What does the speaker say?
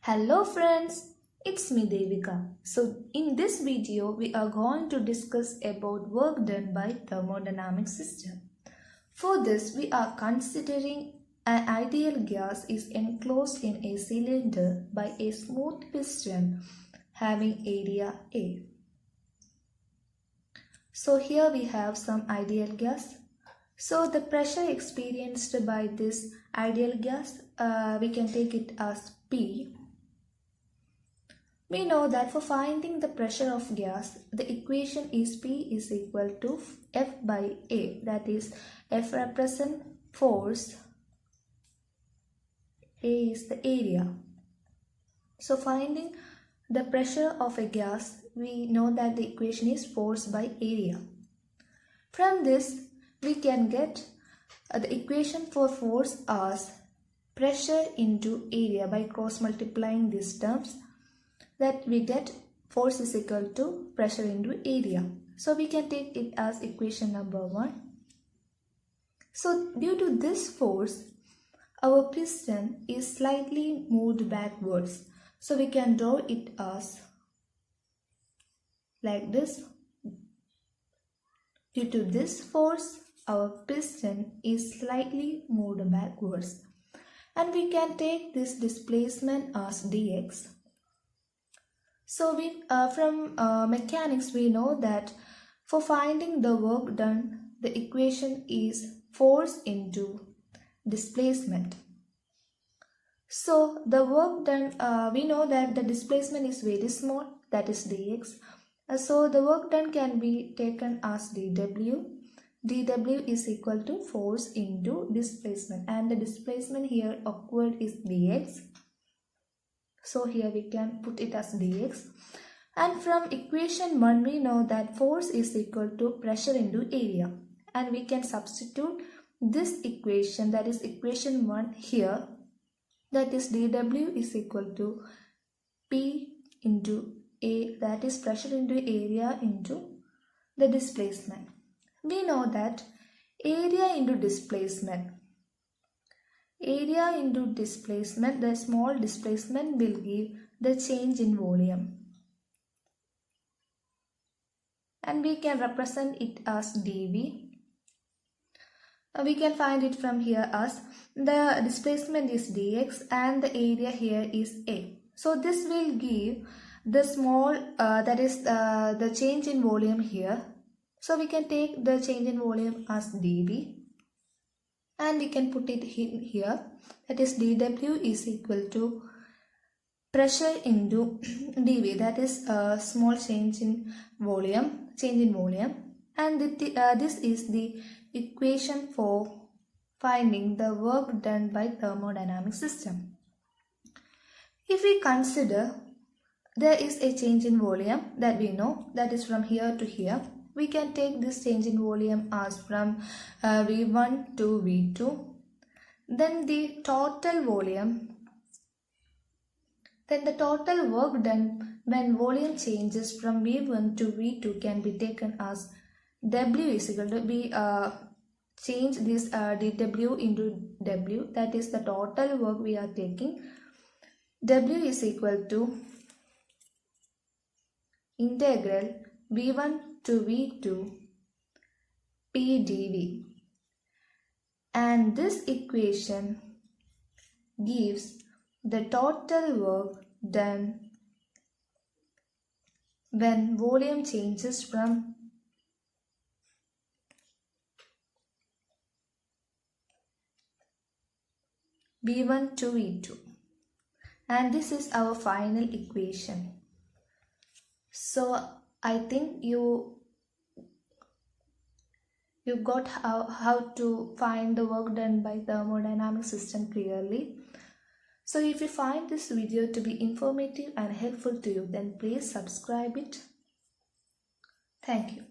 Hello friends, it's me Devika. So in this video we are going to discuss about work done by thermodynamic system. For this we are considering an ideal gas is enclosed in a cylinder by a smooth piston having area A. So here we have some ideal gas. So the pressure experienced by this ideal gas, we can take it as P. We know that for finding the pressure of gas, the equation is P is equal to F by A. That is, F represents force, A is the area. So finding the pressure of a gas, we know that the equation is force by area. From this, we can get the equation for force as pressure into area by cross multiplying these terms. That we get force is equal to pressure into area. So we can take it as equation number 1. So due to this force, our piston is slightly moved backwards. So we can draw it as like this. Due to this force, our piston is slightly moved backwards. And we can take this displacement as dx. So from mechanics we know that for finding the work done, the equation is force into displacement. So the work done, we know that the displacement is very small, that is dx. So the work done can be taken as dw. dw is equal to force into displacement, and the displacement here awkward is dx. So here we can put it as dx. And from equation 1 we know that force is equal to pressure into area. And we can substitute this equation, that is equation 1 here. That is dw is equal to P into A, that is pressure into area into the displacement. We know that area into displacement. Area into displacement, the small displacement will give the change in volume. And we can represent it as dV. We can find it from here as the displacement is dx and the area here is A. So this will give the small, that is the change in volume here. So we can take the change in volume as dV. And we can put it in here, that is dw is equal to pressure into dV, that is a small change in volume, and this is the equation for finding the work done by thermodynamic system. If we consider there is a change in volume that we know, that is from here to here, we can take this change in volume as from V1 to V2. Then the total volume, then the total work done when volume changes from V1 to V2 can be taken as W is equal to, we change this dW into W, that is the total work we are taking. W is equal to integral V1 to V2 P dV, and this equation gives the total work done when volume changes from V1 to V2, and this is our final equation. So I think you got how to find the work done by thermodynamic system clearly. So if you find this video to be informative and helpful to you, then please subscribe it. Thank you.